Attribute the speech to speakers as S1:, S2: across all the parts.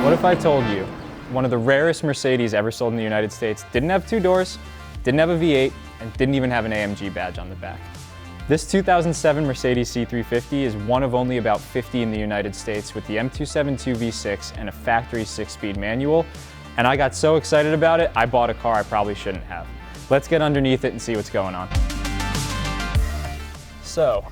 S1: What if I told you one of the rarest Mercedes ever sold in the United States didn't have two doors, didn't have a V8, and didn't even have an AMG badge on the back? This 2007 Mercedes C350 is one of only about 50 in the United States with the M272 V6 and a factory 6-speed manual. And I got so excited about it, I bought a car I probably shouldn't have. Let's get underneath it and see what's going on. So,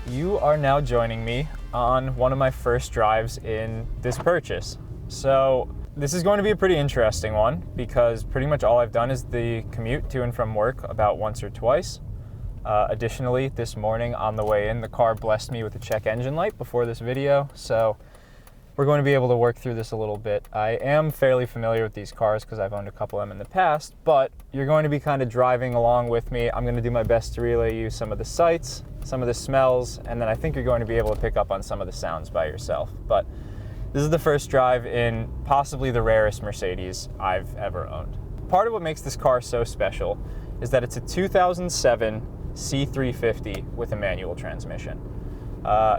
S1: you are now joining me on one of my first drives in this purchase. So this is going to be a pretty interesting one because pretty much all I've done is the commute to and from work about once or twice. Additionally, this morning on the way in, the car blessed me with a check engine light before this video, so we're going to be able to work through this a little bit. I am fairly familiar with these cars because I've owned a couple of them in the past, but you're going to be kind of driving along with me. I'm going to do my best to relay you some of the sights, some of the smells, and then I think you're going to be able to pick up on some of the sounds by yourself. But this is the first drive in possibly the rarest Mercedes I've ever owned. Part of what makes this car so special is that it's a 2007 C350 with a manual transmission.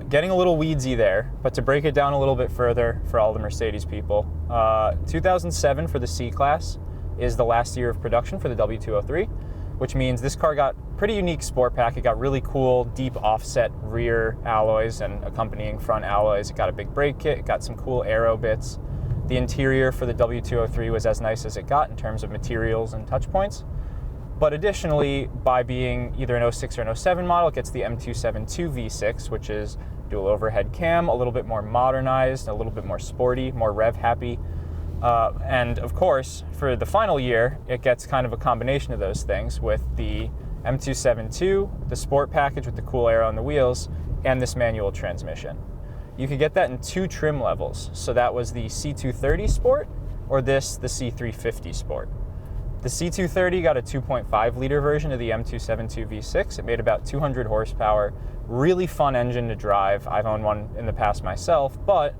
S1: Getting a little weedsy there, but to break it down a little bit further for all the Mercedes people, 2007 for the C-Class is the last year of production for the W203, which means this car got pretty unique sport pack. It got really cool, deep offset rear alloys and accompanying front alloys. It got a big brake kit. It got some cool aero bits. The interior for the W203 was as nice as it got in terms of materials and touch points. But additionally, by being either an 06 or an 07 model, it gets the M272 V6, which is dual overhead cam, a little bit more modernized, a little bit more sporty, more rev happy. And of course, for the final year, it gets kind of a combination of those things with the M272, the sport package with the cool aero on the wheels, and this manual transmission. You could get that in two trim levels. So that was the C230 Sport or the C350 Sport. The C230 got a 2.5 liter version of the M272 V6. It made about 200 horsepower, really fun engine to drive. I've owned one in the past myself, but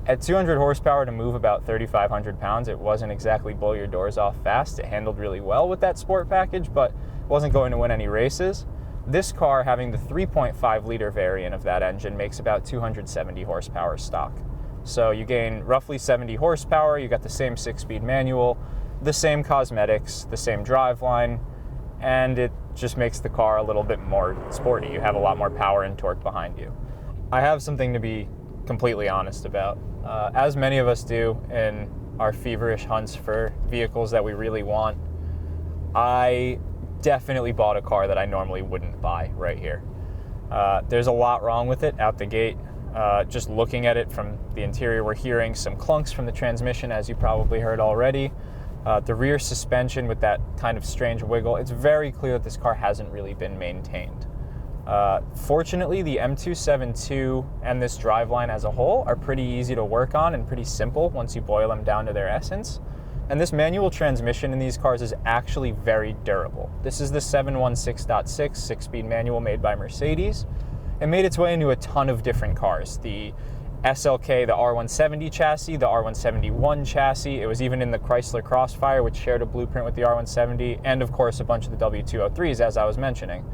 S1: at 200 horsepower to move about 3,500 pounds, it wasn't exactly blow your doors off fast. It handled really well with that sport package, but wasn't going to win any races. This car, having the 3.5 liter variant of that engine, makes about 270 horsepower stock. So you gain roughly 70 horsepower, you got the same 6-speed manual, the same cosmetics, the same driveline, and it just makes the car a little bit more sporty. You have a lot more power and torque behind you. I have something to be completely honest about. As many of us do in our feverish hunts for vehicles that we really want, I definitely bought a car that I normally wouldn't buy right here. There's a lot wrong with it out the gate. Just looking at it from the interior, we're hearing some clunks from the transmission, as you probably heard already. The rear suspension with that kind of strange wiggle, it's very clear that this car hasn't really been maintained. Fortunately, the M272 and this driveline as a whole are pretty easy to work on and pretty simple once you boil them down to their essence. And this manual transmission in these cars is actually very durable. This is the 716.6 6-speed manual made by Mercedes. It made its way into a ton of different cars. The SLK, the R170 chassis, the R171 chassis. It was even in the Chrysler Crossfire, which shared a blueprint with the R170, and of course a bunch of the W203s, as I was mentioning.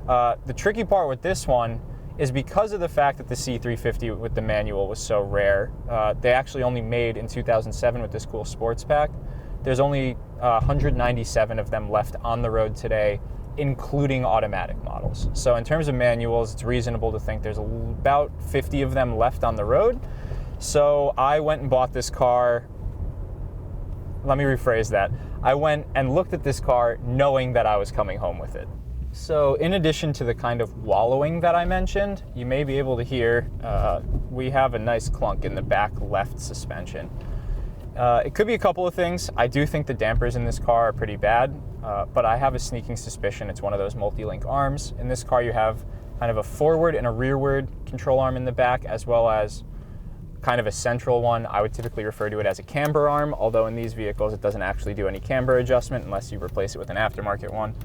S1: The tricky part with this one is because of the fact that the C350 with the manual was so rare, they actually only made in 2007 with this cool sports pack. There's only 197 of them left on the road today, including automatic models. So in terms of manuals, it's reasonable to think there's about 50 of them left on the road. So I went and bought this car. Let me rephrase that. I went and looked at this car knowing that I was coming home with it. So in addition to the kind of wallowing that I mentioned, you may be able to hear we have a nice clunk in the back left suspension. It could be a couple of things. I do think the dampers in this car are pretty bad, but I have a sneaking suspicion it's one of those multi-link arms. In this car you have kind of a forward and a rearward control arm in the back, as well as kind of a central one. I would typically refer to it as a camber arm, although in these vehicles it doesn't actually do any camber adjustment unless you replace it with an aftermarket one.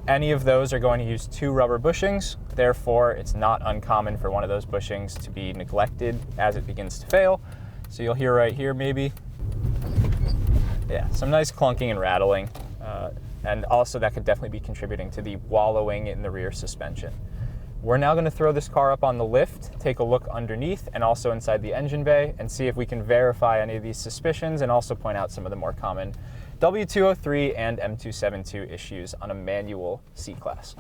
S1: Any of those are going to use 2 rubber bushings, therefore it's not uncommon for one of those bushings to be neglected as it begins to fail. So you'll hear right here maybe, yeah, some nice clunking and rattling, and also that could definitely be contributing to the wallowing in the rear suspension. We're now going to throw this car up on the lift, take a look underneath and also inside the engine bay, and see if we can verify any of these suspicions and also point out some of the more common W203 and M272 issues on a manual C-Class.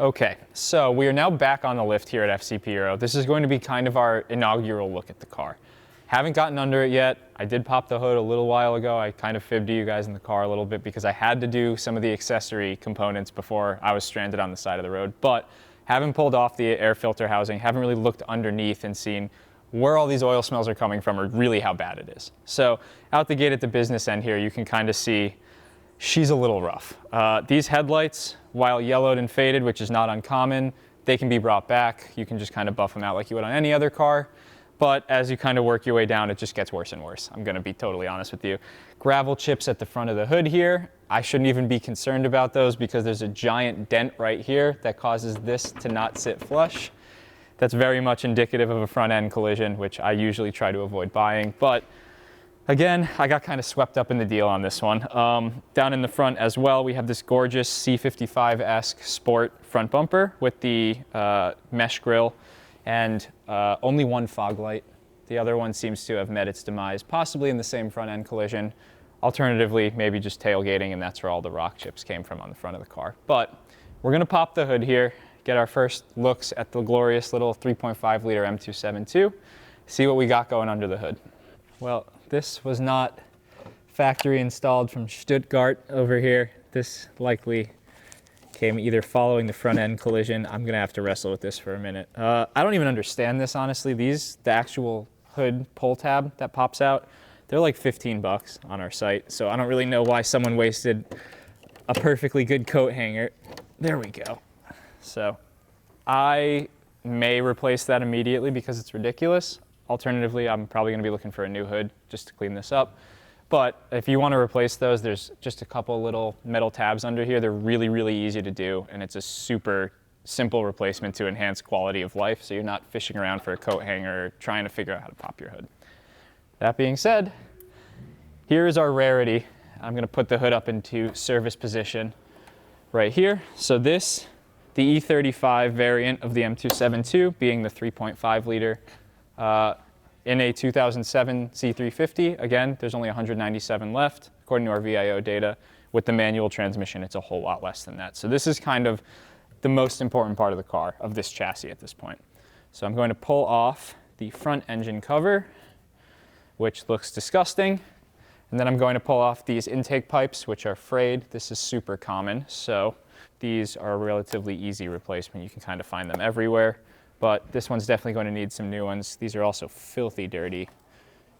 S1: Okay, so we are now back on the lift here at FCP Euro. This is going to be kind of our inaugural look at the car. Haven't gotten under it yet. I did pop the hood a little while ago. I kind of fibbed to you guys in the car a little bit because I had to do some of the accessory components before I was stranded on the side of the road. But haven't pulled off the air filter housing, haven't really looked underneath and seen where all these oil smells are coming from or really how bad it is. So out the gate at the business end here, you can kind of see she's a little rough. These headlights, while yellowed and faded, which is not uncommon, they can be brought back. You can just kind of buff them out like you would on any other car. But as you kind of work your way down, it just gets worse and worse. I'm gonna be totally honest with you. Gravel chips at the front of the hood here. I shouldn't even be concerned about those because there's a giant dent right here that causes this to not sit flush. That's very much indicative of a front end collision, which I usually try to avoid buying. But again, I got kind of swept up in the deal on this one. Down in the front as well, we have this gorgeous C55-esque sport front bumper with the mesh grille and only one fog light. The other one seems to have met its demise, possibly in the same front end collision. Alternatively, maybe just tailgating, and that's where all the rock chips came from on the front of the car. But we're gonna pop the hood here, get our first looks at the glorious little 3.5 liter M272, see what we got going under the hood. Well, this was not factory installed from Stuttgart over here. This likely came either following the front end collision. I'm gonna have to wrestle with this for a minute. I don't even understand this, honestly. The actual hood pull tab that pops out, they're like 15 bucks on our site. So I don't really know why someone wasted a perfectly good coat hanger. There we go. So I may replace that immediately because it's ridiculous. Alternatively, I'm probably gonna be looking for a new hood just to clean this up. But if you wanna replace those, there's just a couple little metal tabs under here. They're really, really easy to do, and it's a super simple replacement to enhance quality of life, so you're not fishing around for a coat hanger or trying to figure out how to pop your hood. That being said, here is our rarity. I'm gonna put the hood up into service position right here. So this, the E35 variant of the M272, being the 3.5 liter, in a 2007 C350. Again, there's only 197 left, according to our VIO data. With the manual transmission, it's a whole lot less than that. So this is kind of the most important part of the car, of this chassis at this point. So I'm going to pull off the front engine cover, which looks disgusting. And then I'm going to pull off these intake pipes, which are frayed. This is super common. So these are a relatively easy replacement. You can kind of find them everywhere. But this one's definitely going to need some new ones. These are also filthy dirty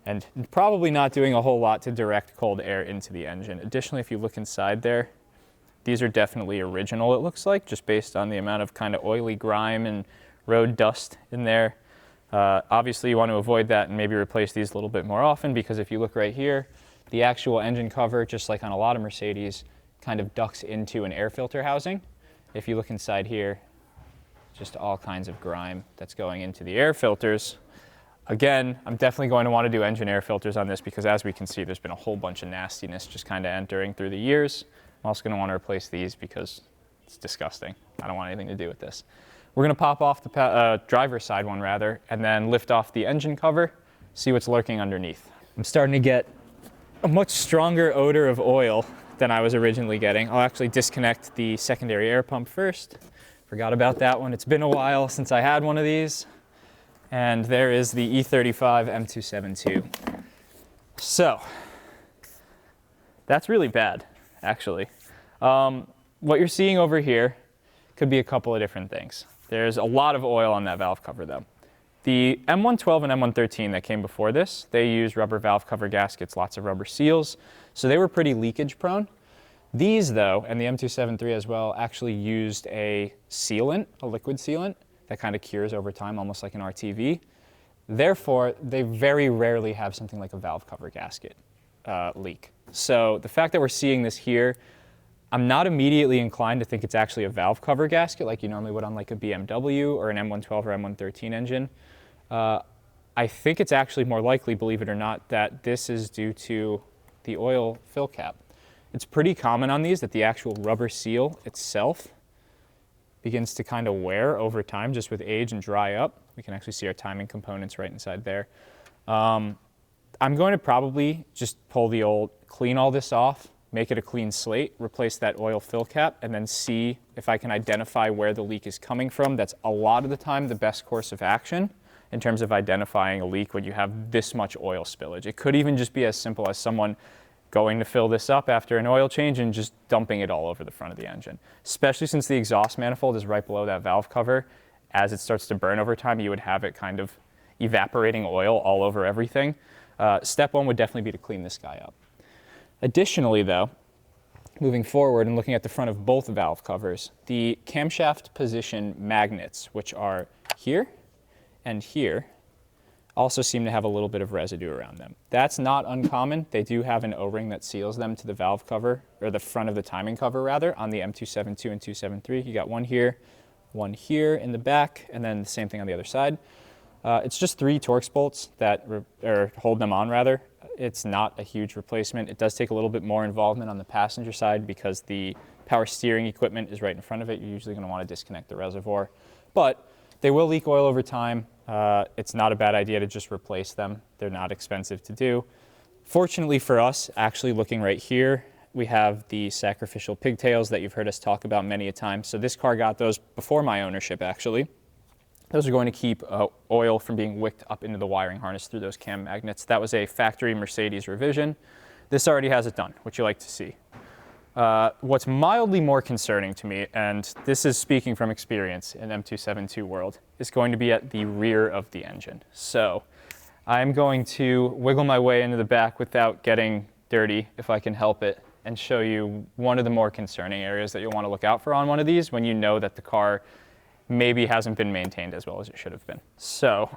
S1: and probably not doing a whole lot to direct cold air into the engine. Additionally, if you look inside there, these are definitely original, it looks like, just based on the amount of kind of oily grime and road dust in there. Obviously, you want to avoid that and maybe replace these a little bit more often, because if you look right here, the actual engine cover, just like on a lot of Mercedes, kind of ducts into an air filter housing. If you look inside here, just all kinds of grime that's going into the air filters. Again, I'm definitely going to want to do engine air filters on this because, as we can see, there's been a whole bunch of nastiness just kind of entering through the years. I'm also going to want to replace these because it's disgusting. I don't want anything to do with this. We're going to pop off the driver's side one rather, and then lift off the engine cover, see what's lurking underneath. I'm starting to get a much stronger odor of oil than I was originally getting. I'll actually disconnect the secondary air pump first. Forgot about that one. It's been a while since I had one of these. And there is the E35 M272. So, that's really bad, actually. What you're seeing over here could be a couple of different things. There's a lot of oil on that valve cover though. The M112 and M113 that came before this, they used rubber valve cover gaskets, lots of rubber seals, so they were pretty leakage prone. These though, and the M273 as well, actually used a sealant, a liquid sealant, that kind of cures over time, almost like an RTV. Therefore, they very rarely have something like a valve cover gasket leak. So the fact that we're seeing this here, I'm not immediately inclined to think it's actually a valve cover gasket like you normally would on like a BMW or an M112 or M113 engine. I think it's actually more likely, believe it or not, that this is due to the oil fill cap. It's pretty common on these that the actual rubber seal itself begins to kind of wear over time just with age and dry up. We can actually see our timing components right inside there. I'm going to probably just clean all this off, make it a clean slate, replace that oil fill cap, and then see if I can identify where the leak is coming from. That's a lot of the time the best course of action in terms of identifying a leak when you have this much oil spillage. It could even just be as simple as someone going to fill this up after an oil change and just dumping it all over the front of the engine. Especially since the exhaust manifold is right below that valve cover. As it starts to burn over time, you would have it kind of evaporating oil all over everything. Step one would definitely be to clean this guy up. Additionally though, moving forward and looking at the front of both valve covers, the camshaft position magnets, which are here and here, also seem to have a little bit of residue around them. That's not uncommon. They do have an O-ring that seals them to the valve cover, or the front of the timing cover rather, on the M272 and 273. You got one here in the back, and then the same thing on the other side. It's just 3 Torx bolts that hold them on rather. It's not a huge replacement. It does take a little bit more involvement on the passenger side because the power steering equipment is right in front of it. You're usually going to want to disconnect the reservoir, but they will leak oil over time. It's not a bad idea to just replace them. They're not expensive to do. Fortunately for us, actually looking right here, we have the sacrificial pigtails that you've heard us talk about many a time. So this car got those before my ownership actually. Those are going to keep oil from being wicked up into the wiring harness through those cam magnets. That was a factory Mercedes revision. This already has it done, which you like to see. What's mildly more concerning to me, and this is speaking from experience in M272 world, is going to be at the rear of the engine. So I'm going to wiggle my way into the back without getting dirty, if I can help it, and show you one of the more concerning areas that you'll want to look out for on one of these when you know that the car maybe hasn't been maintained as well as it should have been. So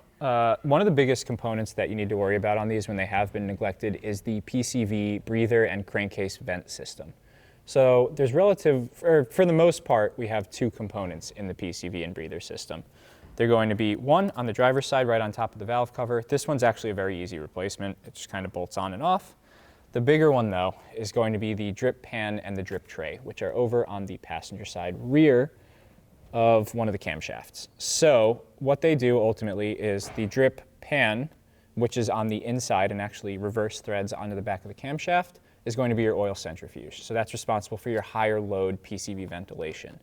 S1: one of the biggest components that you need to worry about on these when they have been neglected is the PCV breather and crankcase vent system. So there's for the most part, we have 2 components in the PCV and breather system. They're going to be one on the driver's side right on top of the valve cover. This one's actually a very easy replacement. It just kind of bolts on and off. The bigger one though is going to be the drip pan and the drip tray, which are over on the passenger side rear of one of the camshafts. So what they do ultimately is the drip pan, which is on the inside and actually reverse threads onto the back of the camshaft, is going to be your oil centrifuge. So that's responsible for your higher load PCV ventilation.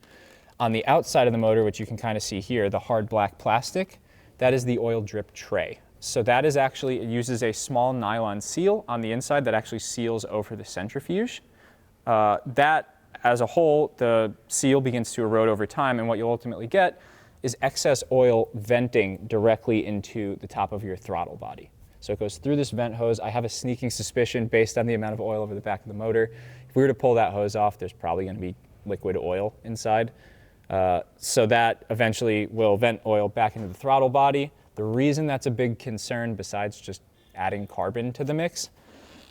S1: On the outside of the motor, which you can kind of see here, the hard black plastic, that is the oil drip tray. So that is actually, it uses a small nylon seal on the inside that actually seals over the centrifuge. That as a whole, the seal begins to erode over time, and what you'll ultimately get is excess oil venting directly into the top of your throttle body. So it goes through this vent hose. I have a sneaking suspicion based on the amount of oil over the back of the motor. If we were to pull that hose off, there's probably going to be liquid oil inside. So that eventually will vent oil back into the throttle body. The reason that's a big concern, besides just adding carbon to the mix,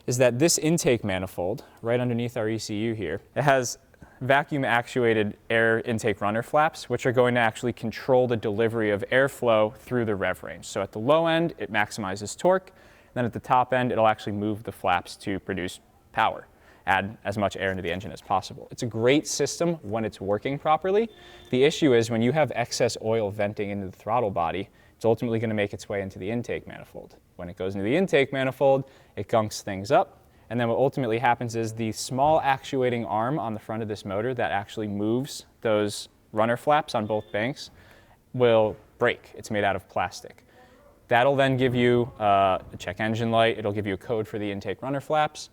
S1: is that this intake manifold, right underneath our ECU here, it has vacuum actuated air intake runner flaps, which are going to actually control the delivery of airflow through the rev range. So at the low end, it maximizes torque. Then at the top end, it'll actually move the flaps to produce power, add as much air into the engine as possible. It's a great system when it's working properly. The issue is when you have excess oil venting into the throttle body, it's ultimately going to make its way into the intake manifold. When it goes into the intake manifold, it gunks things up. And then what ultimately happens is the small actuating arm on the front of this motor that actually moves those runner flaps on both banks will break. It's made out of plastic. That'll then give you a check engine light. It'll give you a code for the intake runner flaps.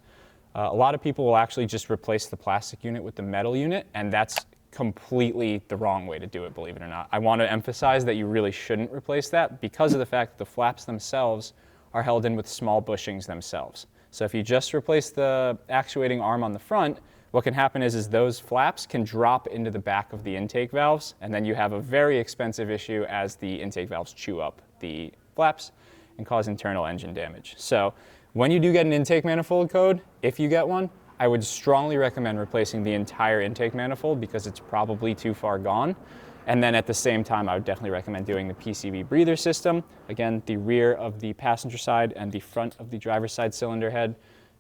S1: A lot of people will actually just replace the plastic unit with the metal unit, and that's completely the wrong way to do it, believe it or not. I want to emphasize that you really shouldn't replace that because of the fact that the flaps themselves are held in with small bushings themselves. So if you just replace the actuating arm on the front, what can happen is those flaps can drop into the back of the intake valves, and then you have a very expensive issue as the intake valves chew up the flaps and cause internal engine damage. So when you do get an intake manifold code, if you get one, I would strongly recommend replacing the entire intake manifold because it's probably too far gone. And then at the same time, I would definitely recommend doing the PCV breather system. Again, the rear of the passenger side and the front of the driver's side cylinder head.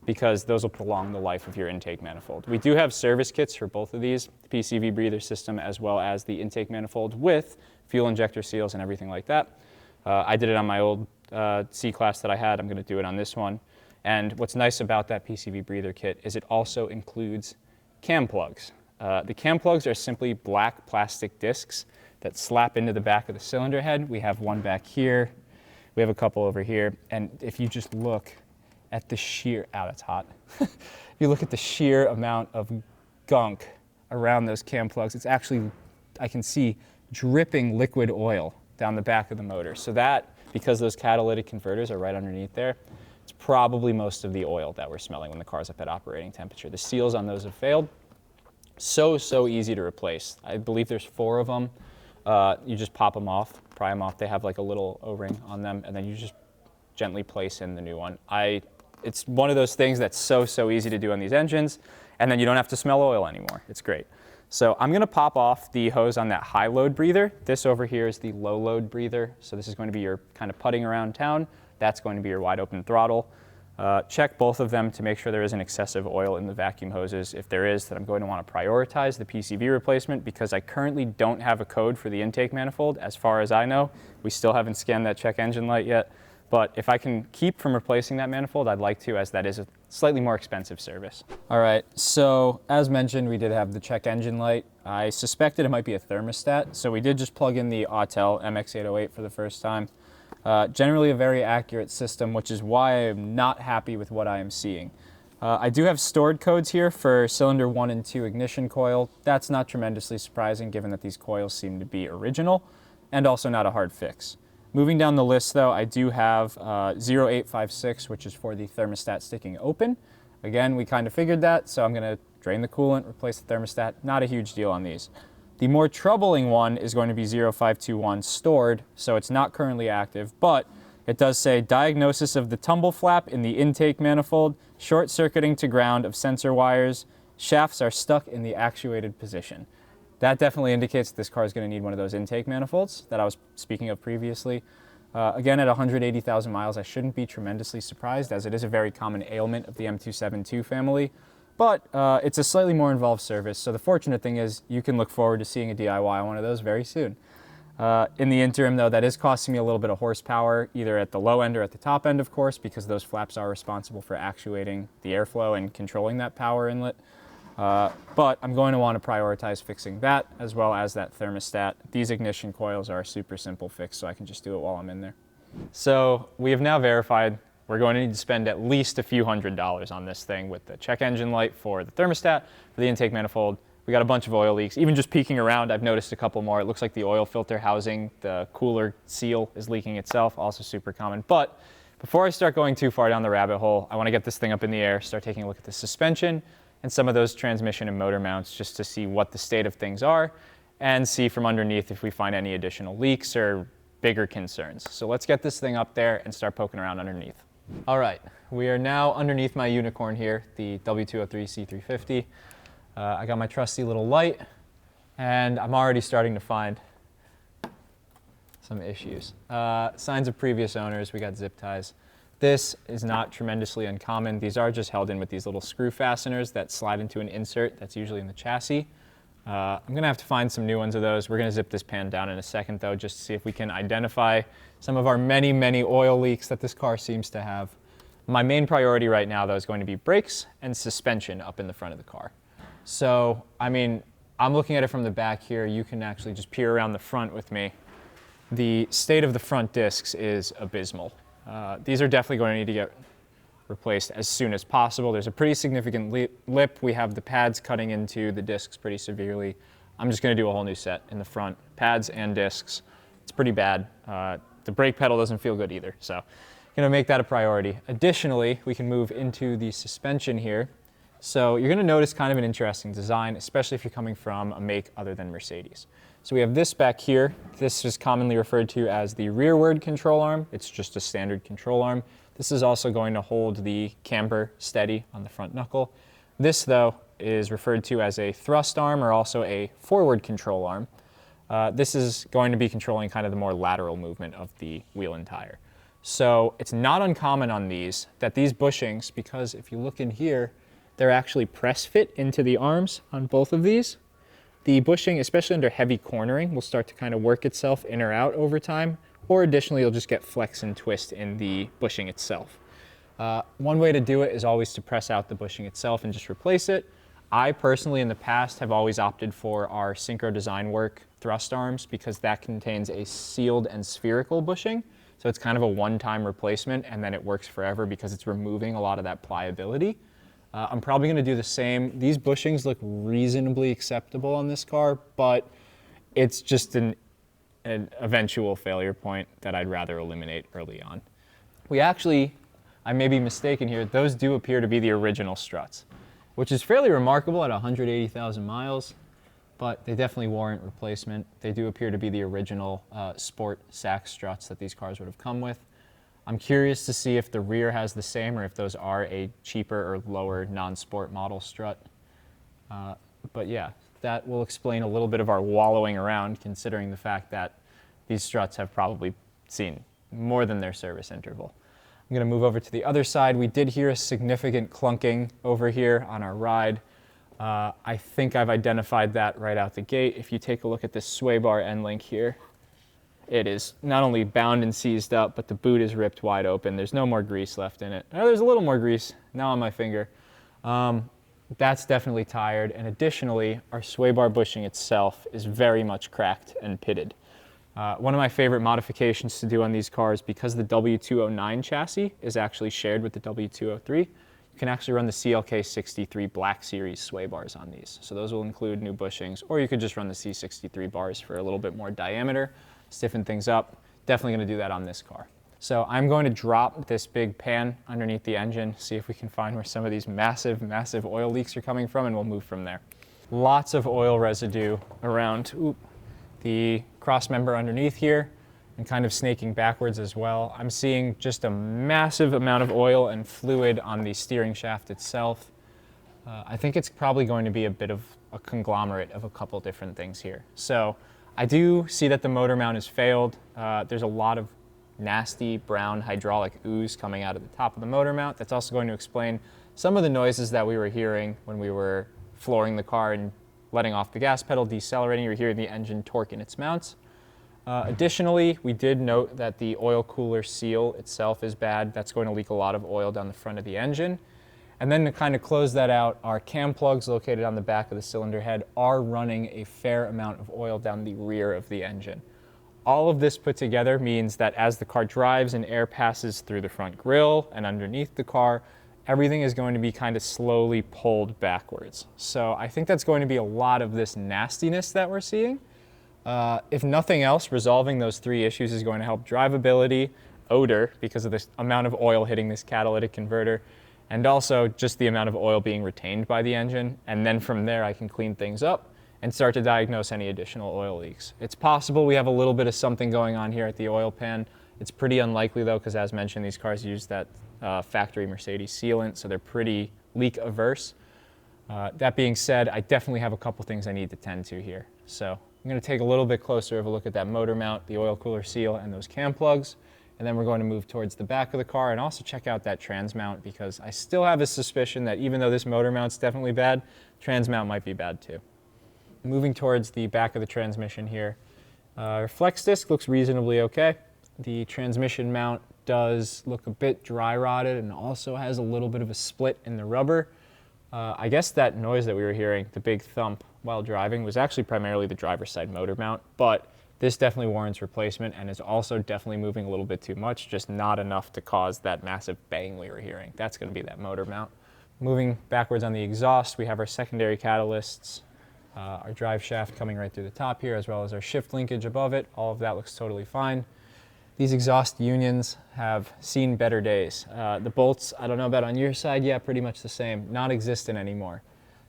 S2: because those will prolong the life of your intake manifold. We do have service kits for both of these, the PCV breather system as well as the intake manifold with fuel injector seals and everything like that. I did it on my old C-Class that I had. I'm going to do it on this one. And what's nice about that PCV breather kit is it also includes cam plugs. The cam plugs are simply black plastic discs that slap into the back of the cylinder head. We have one back here. We have a couple over here. And if you just look at the sheer, that's hot. If you look at the sheer amount of gunk around those cam plugs, it's actually, I can see dripping liquid oil down the back of the motor. So that, because those catalytic converters are right underneath there, it's probably most of the oil that we're smelling when the car's up at operating temperature. The seals on those have failed. So easy to replace. I believe there's 4 of them. You just pop them off, pry them off. They have like a little O-ring on them, and then you just gently place in the new one. It's one of those things that's so easy to do on these engines, and then you don't have to smell oil anymore. It's great. So I'm gonna pop off the hose on that high load breather. This over here is the low load breather. So this is going to be your kind of putting around town. That's going to be your wide open throttle. Check both of them to make sure there isn't excessive oil in the vacuum hoses. If there is, then I'm going to want to prioritize the PCV replacement because I currently don't have a code for the intake manifold. As far as I know, we still haven't scanned that check engine light yet. But if I can keep from replacing that manifold, I'd like to, as that is a slightly more expensive service. All right, so as mentioned, we did have the check engine light. I suspected it might be a thermostat, so we did just plug in the Autel MX808 for the first time. Generally a very accurate system, which is why I am not happy with what I am seeing. I do have stored codes here for cylinder 1 and 2 ignition coil. That's not tremendously surprising given that these coils seem to be original and also not a hard fix. Moving down the list though, I do have 0856, which is for the thermostat sticking open. Again, we kind of figured that, so I'm gonna drain the coolant, replace the thermostat. Not a huge deal on these. The more troubling one is going to be 0521 stored, so it's not currently active, but it does say diagnosis of the tumble flap in the intake manifold, short circuiting to ground of sensor wires, shafts are stuck in the actuated position. That definitely indicates this car is going to need one of those intake manifolds that I was speaking of previously. Again, at 180,000 miles, I shouldn't be tremendously surprised as it is a very common ailment of the M272 family. But it's a slightly more involved service, so the fortunate thing is you can look forward to seeing a DIY on one of those very soon. In the interim though, that is costing me a little bit of horsepower, either at the low end or at the top end of course, because those flaps are responsible for actuating the airflow and controlling that power inlet. But I'm going to want to prioritize fixing that as well as that thermostat. These ignition coils are a super simple fix, so I can just do it while I'm in there. So we have now verified we're going to need to spend at least a few $100s on this thing with the check engine light for the thermostat, for the intake manifold. We got a bunch of oil leaks. Even just peeking around, I've noticed a couple more. It looks like the oil filter housing, the cooler seal is leaking itself, also super common. But before I start going too far down the rabbit hole, I want to get this thing up in the air, start taking a look at the suspension and some of those transmission and motor mounts just to see what the state of things are and see from underneath if we find any additional leaks or bigger concerns. So let's get this thing up there and start poking around underneath. All right, we are now underneath my unicorn here, the W203 C350. I got my trusty little light, and I'm already starting to find some issues. Signs of previous owners, we got zip ties. This is not tremendously uncommon. These are just held in with these little screw fasteners that slide into an insert that's usually in the chassis. I'm gonna have to find some new ones of those. We're gonna zip this pan down in a second though, just to see if we can identify some of our many oil leaks that this car seems to have. My main priority right now though is going to be brakes and suspension up in the front of the car. So, I mean, I'm looking at it from the back here. You can actually just peer around the front with me. The state of the front discs is abysmal. These are definitely going to need to get replaced as soon as possible. There's a pretty significant lip. We have the pads cutting into the discs pretty severely. I'm just going to do a whole new set in the front, pads and discs. It's pretty bad. The brake pedal doesn't feel good either, so I'm going to make that a priority. Additionally, we can move into the suspension here. So you're going to notice kind of an interesting design, especially if you're coming from a make other than Mercedes. So we have this back here. This is commonly referred to as the rearward control arm. It's just a standard control arm. This is also going to hold the camber steady on the front knuckle. This, though, is referred to as a thrust arm or also a forward control arm. This is going to be controlling kind of the more lateral movement of the wheel and tire. So it's not uncommon on these that these bushings, because if you look in here, they're actually press fit into the arms on both of these. The bushing, especially under heavy cornering, will start to kind of work itself in or out over time, or additionally, you'll just get flex and twist in the bushing itself. One way to do it is always to press out the bushing itself and just replace it. I personally, in the past, have always opted for our Synchro Design Work thrust arms because that contains a sealed and spherical bushing. So it's kind of a one-time replacement, and then it works forever because it's removing a lot of that pliability. I'm probably going to do the same. These bushings look reasonably acceptable on this car, but it's just an eventual failure point that I'd rather eliminate early on. I may be mistaken here, those do appear to be the original struts, which is fairly remarkable at 180,000 miles, but they definitely warrant replacement. They do appear to be the original sport sack struts that these cars would have come with. I'm curious to see if the rear has the same or if those are a cheaper or lower non-sport model strut. But yeah, that will explain a little bit of our wallowing around, considering the fact that these struts have probably seen more than their service interval. I'm going to move over to the other side. We did hear a significant clunking over here on our ride. I think I've identified that right out the gate. If you take a look at this sway bar end link here, it is not only bound and seized up, but the boot is ripped wide open. There's no more grease left in it. Oh, there's a little more grease now on my finger. That's definitely tired. And additionally, our sway bar bushing itself is very much cracked and pitted. One of my favorite modifications to do on these cars, because the W209 chassis is actually shared with the W203, you can actually run the CLK63 Black Series sway bars on these. So those will include new bushings, or you could just run the C63 bars for a little bit more diameter, stiffen things up. Definitely going to do that on this car. So I'm going to drop this big pan underneath the engine, see if we can find where some of these massive, massive oil leaks are coming from, and we'll move from there. Lots of oil residue around the cross member underneath here and kind of snaking backwards as well. I'm seeing just a massive amount of oil and fluid on the steering shaft itself. I think it's probably going to be a bit of a conglomerate of a couple different things here. So I do see that the motor mount has failed. There's a lot of nasty brown hydraulic ooze coming out of the top of the motor mount. That's also going to explain some of the noises that we were hearing when we were flooring the car and letting off the gas pedal, decelerating. You were hearing the engine torque in its mounts. Additionally, we did note that the oil cooler seal itself is bad. That's going to leak a lot of oil down the front of the engine. And then to kind of close that out, our cam plugs located on the back of the cylinder head are running a fair amount of oil down the rear of the engine. All of this put together means that as the car drives and air passes through the front grille and underneath the car, everything is going to be kind of slowly pulled backwards. So I think that's going to be a lot of this nastiness that we're seeing. If nothing else, resolving those three issues is going to help drivability, odor, because of the amount of oil hitting this catalytic converter, and also just the amount of oil being retained by the engine. And then from there, I can clean things up and start to diagnose any additional oil leaks. It's possible we have a little bit of something going on here at the oil pan. It's pretty unlikely though, because as mentioned, these cars use that factory Mercedes sealant, so they're pretty leak averse. That being said, I definitely have a couple things I need to tend to here. So I'm going to take a little bit closer of a look at that motor mount, the oil cooler seal, and those cam plugs. And then we're going to move towards the back of the car and also check out that trans mount, because I still have a suspicion that even though this motor mount's definitely bad, trans mount might be bad too. Moving towards the back of the transmission here, our flex disc looks reasonably okay. The transmission mount does look a bit dry rotted and also has a little bit of a split in the rubber. I guess that noise that we were hearing, the big thump while driving, was actually primarily the driver's side motor mount, but this definitely warrants replacement and is also definitely moving a little bit too much, just not enough to cause that massive bang we were hearing. That's going to be that motor mount. Moving backwards on the exhaust, we have our secondary catalysts, our drive shaft coming right through the top here, as well as our shift linkage above it. All of that looks totally fine. These exhaust unions have seen better days. The bolts, I don't know about on your side, yeah, pretty much the same, non-existent anymore.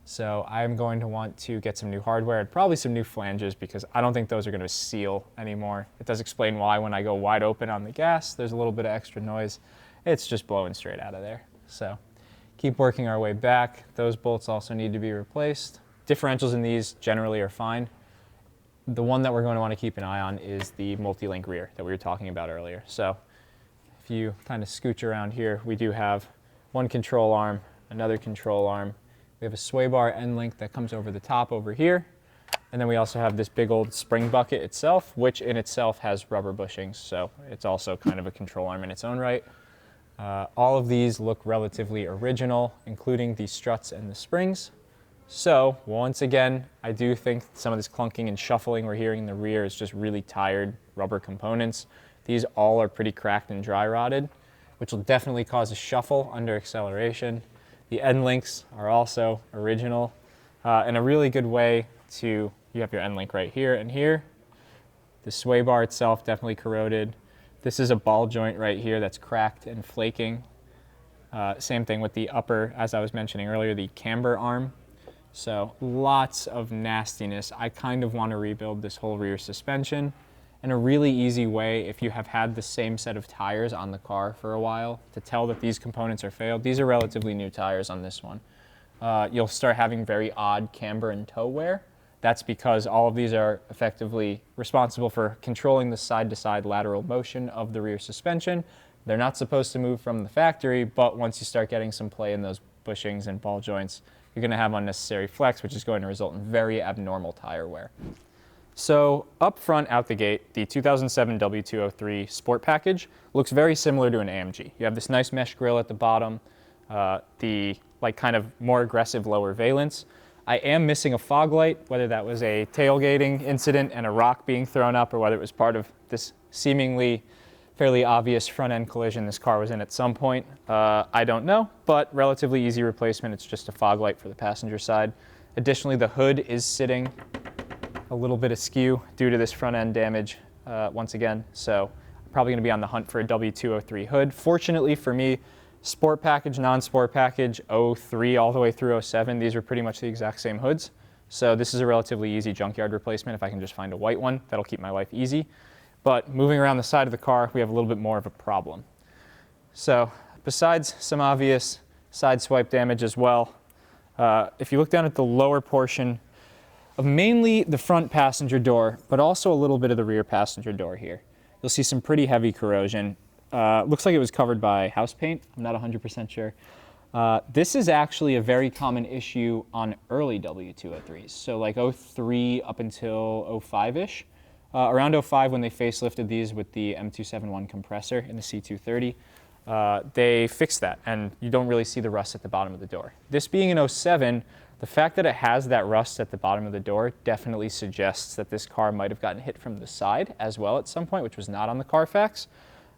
S2: So I'm going to want to get some new hardware and probably some new flanges, because I don't think those are going to seal anymore. It does explain why when I go wide open on the gas, there's a little bit of extra noise. It's just blowing straight out of there. So keep working our way back. Those bolts also need to be replaced. Differentials in these generally are fine. The one that we're going to want to keep an eye on is the multi-link rear that we were talking about earlier. So
S1: if you kind of scooch around here, we do have one control arm, another control arm. We have a sway bar end link that comes over the top over here. And then we also have this big old spring bucket itself, which in itself has rubber bushings. So it's also kind of a control arm in its own right. All of these look relatively original, including the struts and the springs. So once again, I do think some of this clunking and shuffling we're hearing in the rear is just really tired rubber components. These all are pretty cracked and dry rotted, which will definitely cause a shuffle under acceleration. The end links are also original, and a really good way to, you have your end link right here and here. The sway bar itself definitely corroded. This is a ball joint right here that's cracked and flaking. Same thing with the upper, as I was mentioning earlier, the camber arm. So lots of nastiness. I kind of want to rebuild this whole rear suspension. And a really easy way, if you have had the same set of tires on the car for a while, to tell that these components are failed. These are relatively new tires on this one. You'll start having very odd camber and toe wear. That's because all of these are effectively responsible for controlling the side-to-side lateral motion of the rear suspension. They're not supposed to move from the factory, but once you start getting some play in those bushings and ball joints, you're going to have unnecessary flex, which is going to result in very abnormal tire wear. So up front out the gate, the 2007 W203 Sport Package looks very similar to an AMG. You have this nice mesh grille at the bottom, the kind of more aggressive lower valence. I am missing a fog light, whether that was a tailgating incident and a rock being thrown up, or whether it was part of this seemingly fairly obvious front end collision this car was in at some point. I don't know, but relatively easy replacement. It's just a fog light for the passenger side. Additionally, the hood is sitting a little bit askew due to this front end damage once again. So I'm probably going to be on the hunt for a W203 hood. Fortunately for me, Sport Package, non-Sport Package, 03 all the way through 07, these are pretty much the exact same hoods. So this is a relatively easy junkyard replacement if I can just find a white one. That'll keep my life easy. But moving around the side of the car, we have a little bit more of a problem. So besides some obvious side swipe damage as well, if you look down at the lower portion of mainly the front passenger door, but also a little bit of the rear passenger door here, you'll see some pretty heavy corrosion. Looks like it was covered by house paint. I'm not 100% sure. This is actually a very common issue on early W203s. So like 03 up until 05-ish. Around 05 when they facelifted these with the M271 compressor in the C230, they fixed that and you don't really see the rust at the bottom of the door. This being an 07, the fact that it has that rust at the bottom of the door definitely suggests that this car might have gotten hit from the side as well at some point, which was not on the Carfax.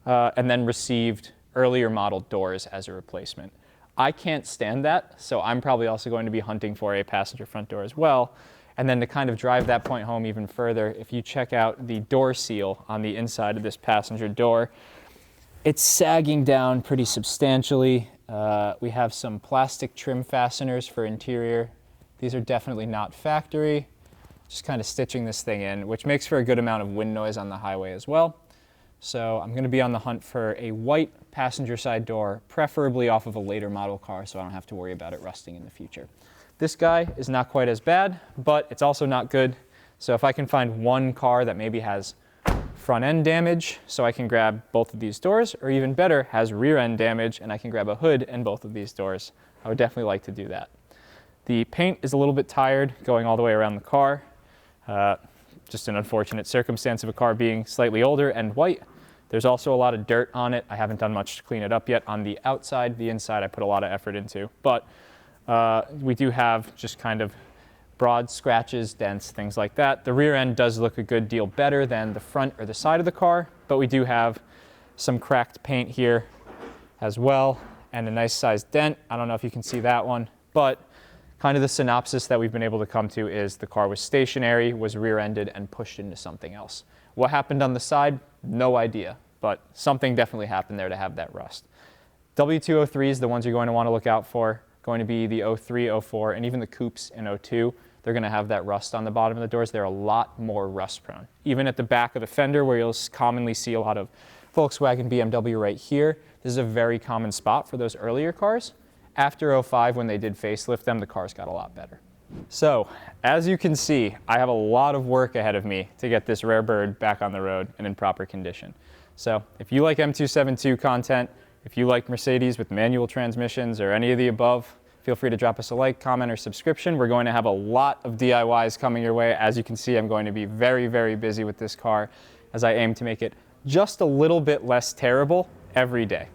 S1: And then received earlier model doors as a replacement. I can't stand that, so I'm probably also going to be hunting for a passenger front door as well. And then to kind of drive that point home even further, if you check out the door seal on the inside of this passenger door, it's sagging down pretty substantially. We have some plastic trim fasteners for interior. These are definitely not factory. Just kind of stitching this thing in, which makes for a good amount of wind noise on the highway as well. So I'm going to be on the hunt for a white passenger side door, preferably off of a later model car so I don't have to worry about it rusting in the future. This guy is not quite as bad, but it's also not good. So if I can find one car that maybe has front end damage so I can grab both of these doors, or even better, has rear end damage and I can grab a hood and both of these doors, I would definitely like to do that. The paint is a little bit tired going all the way around the car. Just an unfortunate circumstance of a car being slightly older and white. There's also a lot of dirt on it. I haven't done much to clean it up yet on the outside. The inside I put a lot of effort into. But we do have just kind of broad scratches, dents, things like that. The rear end does look a good deal better than the front or the side of the car, but we do have some cracked paint here as well and a nice sized dent. I don't know if you can see that one, but kind of the synopsis that we've been able to come to is the car was stationary, was rear-ended, and pushed into something else. What happened on the side? No idea, but something definitely happened there to have that rust. W203s, the ones you're going to want to look out for, going to be the 03, 04, and even the coupes in 02. They're going to have that rust on the bottom of the doors. They're a lot more rust prone. Even at the back of the fender where you'll commonly see a lot of Volkswagen, BMW right here, this is a very common spot for those earlier cars. After 05, when they did facelift them, the cars got a lot better. So, as you can see, I have a lot of work ahead of me to get this rare bird back on the road and in proper condition.
S2: So if you like M272 content, if you like Mercedes with manual transmissions or any of the above, feel free to drop us a like, comment, or subscription. We're going to have a lot of DIYs coming your way. As you can see, I'm going to be very, very busy with this car as I aim to make it just a little bit less terrible every day.